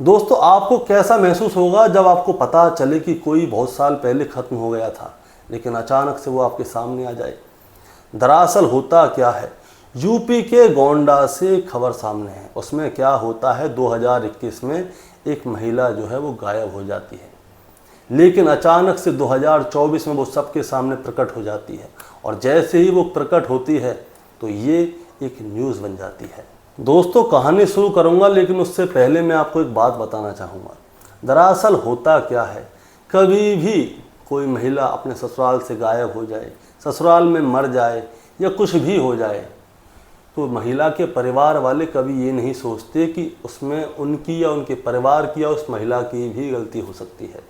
दोस्तों, आपको कैसा महसूस होगा जब आपको पता चले कि कोई बहुत साल पहले ख़त्म हो गया था, लेकिन अचानक से वो आपके सामने आ जाए। दरअसल होता क्या है, यूपी के गोंडा से खबर सामने है। उसमें क्या होता है, 2021 में एक महिला जो है वो गायब हो जाती है, लेकिन अचानक से 2024 में वो सबके सामने प्रकट हो जाती है। और जैसे ही वो प्रकट होती है तो ये एक न्यूज़ बन जाती है। दोस्तों, कहानी शुरू करूंगा, लेकिन उससे पहले मैं आपको एक बात बताना चाहूँगा। दरअसल होता क्या है, कभी भी कोई महिला अपने ससुराल से गायब हो जाए, ससुराल में मर जाए या कुछ भी हो जाए, तो महिला के परिवार वाले कभी ये नहीं सोचते कि उसमें उनकी या उनके परिवार की या उस महिला की भी गलती हो सकती है।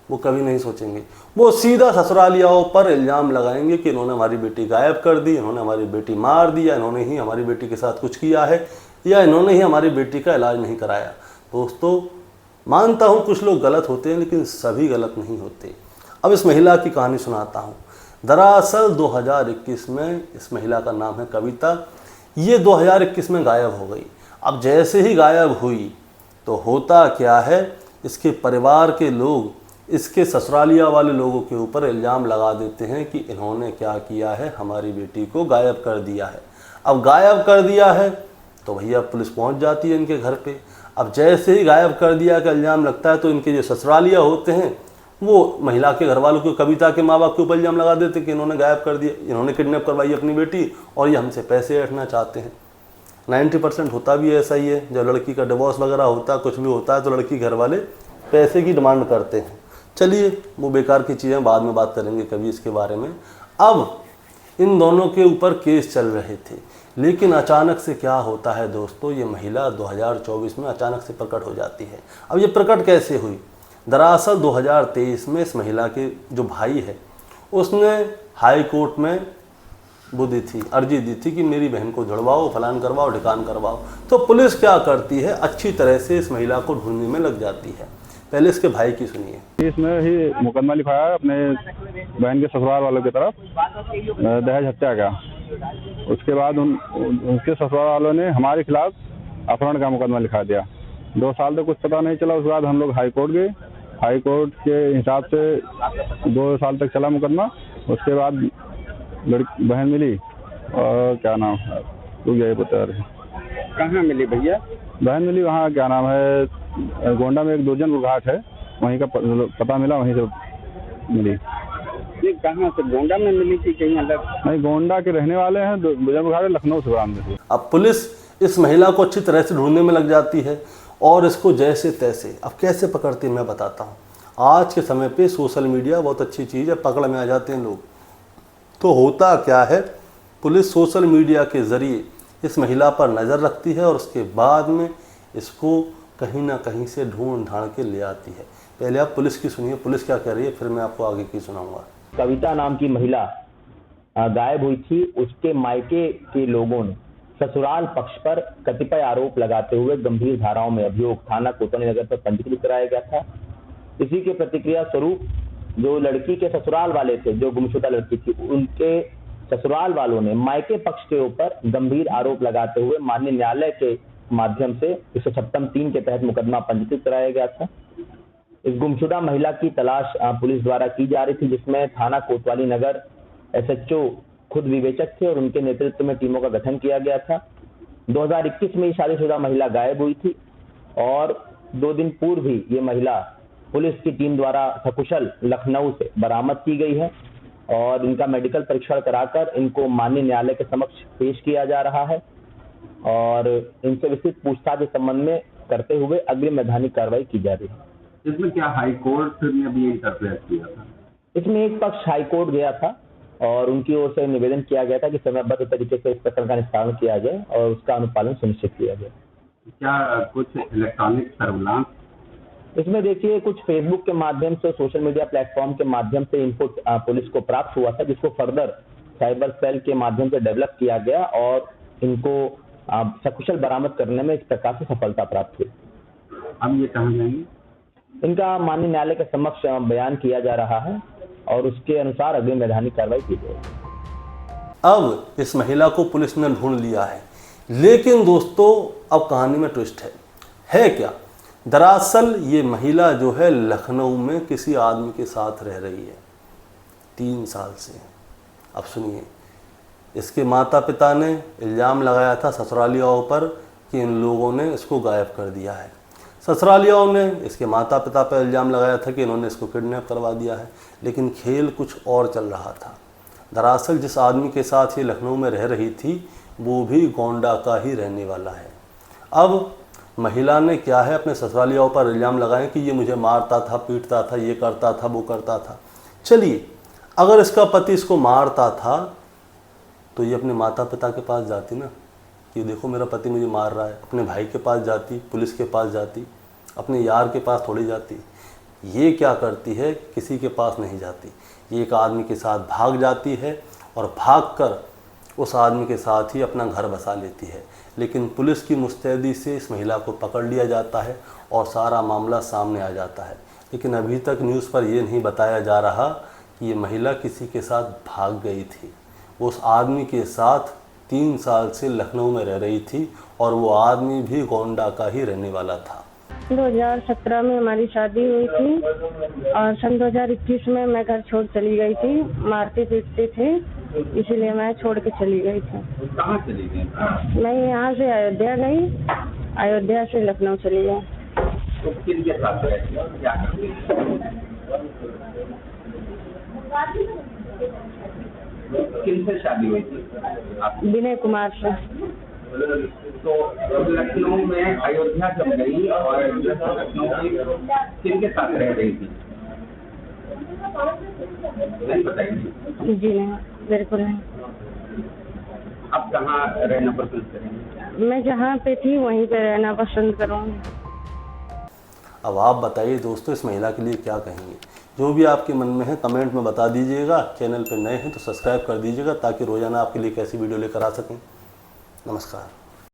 वो कभी नहीं सोचेंगे। वो सीधा ससुरालियाओं पर इल्ज़ाम लगाएंगे कि इन्होंने हमारी बेटी गायब कर दी, इन्होंने हमारी बेटी मार दी, या इन्होंने ही हमारी बेटी के साथ कुछ किया है, या इन्होंने ही हमारी बेटी का इलाज नहीं कराया। दोस्तों, मानता हूँ कुछ लोग गलत होते हैं, लेकिन सभी गलत नहीं होते। अब इस महिला की कहानी सुनाता हूँ। दरअसल 2021 में इस महिला का नाम है कविता। ये 2021 में गायब हो गई। अब जैसे ही गायब हुई तो होता क्या है, इसके परिवार के लोग इसके ससुरालिया वाले लोगों के ऊपर इल्ज़ाम लगा देते हैं कि इन्होंने क्या किया है, हमारी बेटी को गायब कर दिया है। अब गायब कर दिया है तो भैया पुलिस पहुंच जाती है इनके घर पे। अब जैसे ही गायब कर दिया का इल्ज़ाम लगता है तो इनके जो ससुरालिया होते हैं वो महिला के घर वालों को, कविता के माँ बाप के ऊपर इल्ज़ाम लगा देते कि इन्होंने गायब कर दिया, इन्होंने किडनैप करवाई अपनी बेटी और ये हमसे पैसे ऐंठना चाहते हैं। 90% होता भी ऐसा ही है। जब लड़की का डिवोर्स वगैरह होता है, कुछ भी होता है, तो लड़की घर वाले पैसे की डिमांड करते हैं। चलिए, वो बेकार की चीज़ें बाद में बात करेंगे कभी इसके बारे में। अब इन दोनों के ऊपर केस चल रहे थे, लेकिन अचानक से क्या होता है दोस्तों, ये महिला 2024 में अचानक से प्रकट हो जाती है। अब ये प्रकट कैसे हुई? दरअसल 2023 में इस महिला के जो भाई है उसने हाई कोर्ट में वो दी थी, अर्जी दी थी कि मेरी बहन को जुड़वाओ, फलान करवाओ, ढिकान करवाओ। तो पुलिस क्या करती है, अच्छी तरह से इस महिला को ढूंढने में लग जाती है। पहले इसके भाई की सुनिए। इसमें ही मुकदमा लिखाया है अपने बहन के ससुराल वालों की तरफ दहेज हत्या का। उसके बाद उनके ससुराल वालों ने हमारे खिलाफ अपहरण का मुकदमा लिखा दिया। 2 साल तक कुछ पता नहीं चला। उसके बाद हम लोग हाई कोर्ट गए। हाई कोर्ट के हिसाब से 2 साल तक चला मुकदमा। उसके बाद बहन मिली और क्या नाम है, तू यही बता रहे। कहाँ मिली भैया? बहन मिली वहाँ, क्या नाम है, गोंडा में एक दुर्जनपुर घाट है, वहीं का पता मिला, वहीं से मिली। ये कहाँ से, गोंडा में मिली थी कहीं अलग? नहीं, गोंडा के रहने वाले हैं, दुर्जनपुर घाट लखनऊ से बरामद हुई। अब पुलिस इस महिला को अच्छी तरह से ढूंढने में लग जाती है और इसको जैसे तैसे, अब कैसे पकड़ती है मैं बताता हूँ। आज के समय पे सोशल मीडिया बहुत अच्छी चीज़ है, पकड़ में आ जाते हैं लोग। तो होता क्या है, पुलिस सोशल मीडिया के ज़रिए इस महिला पर नज़र रखती है और उसके बाद में इसको कहीं ना कहीं से ढूंढ ढांड के ले आती है। पहले आप पुलिस की सुनिए, पुलिस क्या कह रही है, फिर मैं आपको आगे की सुनाऊंगा। कविता नाम की महिला गायब हुई थी। उसके मायके के लोगों ने ससुराल पक्ष पर कतिपय आरोप लगाते हुए गंभीर धाराओं में अभियोग थाना कोतवाली नगर पर पंजीकृत कराया गया था। इसी के प्रतिक्रिया स्वरूप जो लड़की के ससुराल वाले थे, जो गुमशुदा लड़की थी, उनके ससुराल वालों ने मायके पक्ष के ऊपर गंभीर आरोप लगाते हुए माननीय न्यायालय के माध्यम से 156(3) के तहत मुकदमा पंजीकृत कराया गया था। इस गुमशुदा महिला की तलाश पुलिस द्वारा की जा रही थी, जिसमें थाना कोतवाली नगर SHO खुद विवेचक थे और उनके नेतृत्व में टीमों का गठन किया गया था। 2021 में शादीशुदा महिला गायब हुई थी और 2 दिन पूर्व ही ये महिला पुलिस की टीम द्वारा सकुशल लखनऊ से बरामद की गई है और इनका मेडिकल परीक्षण कराकर इनको माननीय न्यायालय के समक्ष पेश किया जा रहा है और इनसे विस्तृत पूछताछ के संबंध में करते हुए अग्रिम वैधानिक कार्रवाई की जा रही है। इसमें क्या हाई कोर्ट ने भी इंटरफेयर किया था? इसमें एक पक्ष हाई कोर्ट गया था और उनकी ओर से निवेदन किया गया था कि समयबद्ध तरीके से इस प्रकरण का निस्तारण किया जाए और उसका अनुपालन सुनिश्चित किया जाए। क्या कुछ इलेक्ट्रॉनिक सर्विलांस? इसमें देखिए, कुछ फेसबुक के माध्यम से, सोशल मीडिया प्लेटफॉर्म के माध्यम से इनपुट पुलिस को प्राप्त हुआ था, जिसको फर्दर साइबर सेल के माध्यम से डेवलप किया गया और इनको सकुशल बरामद करने में इस प्रकार से सफलता प्राप्त हुई। अब ये कहाँ जाएंगे? इनका माननीय न्यायालय के समक्ष बयान किया जा रहा है और उसके अनुसार अग्रिम वैधानिक कार्रवाई की जाएगी। अब इस महिला को पुलिस ने ढूंढ लिया है, लेकिन दोस्तों अब कहानी में ट्विस्ट है क्या? दरअसल ये महिला जो है लखनऊ में किसी आदमी के साथ रह रही है 3 साल से। अब सुनिए, इसके माता पिता ने इल्ज़ाम लगाया था ससुरालियों पर कि इन लोगों ने इसको गायब कर दिया है। ससुरालियों ने इसके माता पिता पर इल्ज़ाम लगाया था कि इन्होंने इसको किडनैप करवा दिया है, लेकिन खेल कुछ और चल रहा था। दरअसल जिस आदमी के साथ ये लखनऊ में रह रही थी वो भी गोंडा का ही रहने वाला है। अब महिला ने क्या है अपने ससुरालियों पर इल्ज़ाम लगाए कि ये मुझे मारता था, पीटता था, ये करता था, वो करता था। चलिए, अगर इसका पति इसको मारता था तो ये अपने माता पिता के पास जाती ना कि देखो मेरा पति मुझे मार रहा है, अपने भाई के पास जाती, पुलिस के पास जाती, अपने यार के पास थोड़ी जाती। ये क्या करती है, किसी के पास नहीं जाती। ये एक आदमी के साथ भाग जाती है और भागकर उस आदमी के साथ ही अपना घर बसा लेती है। लेकिन पुलिस की मुस्तैदी से इस महिला को पकड़ लिया जाता है और सारा मामला सामने आ जाता है। लेकिन अभी तक न्यूज़ पर यह नहीं बताया जा रहा कि ये महिला किसी के साथ भाग गई थी। वो उस आदमी के साथ 3 साल से लखनऊ में रह रही थी और वो आदमी भी गोंडा का ही रहने वाला था। 2017 में हमारी शादी हुई थी और सन 2021 में मैं घर छोड़ चली गई थी। मारते पीटते थे, इसीलिए मैं छोड़ के चली गई थी। कहाँ चली गई? मैं यहाँ से अयोध्या गई, अयोध्या से लखनऊ चली गई। तो किन के साथ रहती है? क्या करती है? किनसे शादी हुई थी आपकी? विनय कुमार से। तो लखनऊ में अयोध्या जब गई और लखनऊ की किन के साथ रह रही थी? नहीं बताइए। जी नहीं, बिल्कुल नहीं। अब कहाँ रहना पसंद करेंगे? मैं जहाँ पे थी वहीं पे रहना पसंद करूँगी। अब आप बताइए दोस्तों, इस महिला के लिए क्या कहेंगे? जो भी आपके मन में है कमेंट में बता दीजिएगा। चैनल पर नए हैं तो सब्सक्राइब कर दीजिएगा ताकि रोज़ाना आपके लिए कैसी वीडियो लेकर आ सकें। नमस्कार।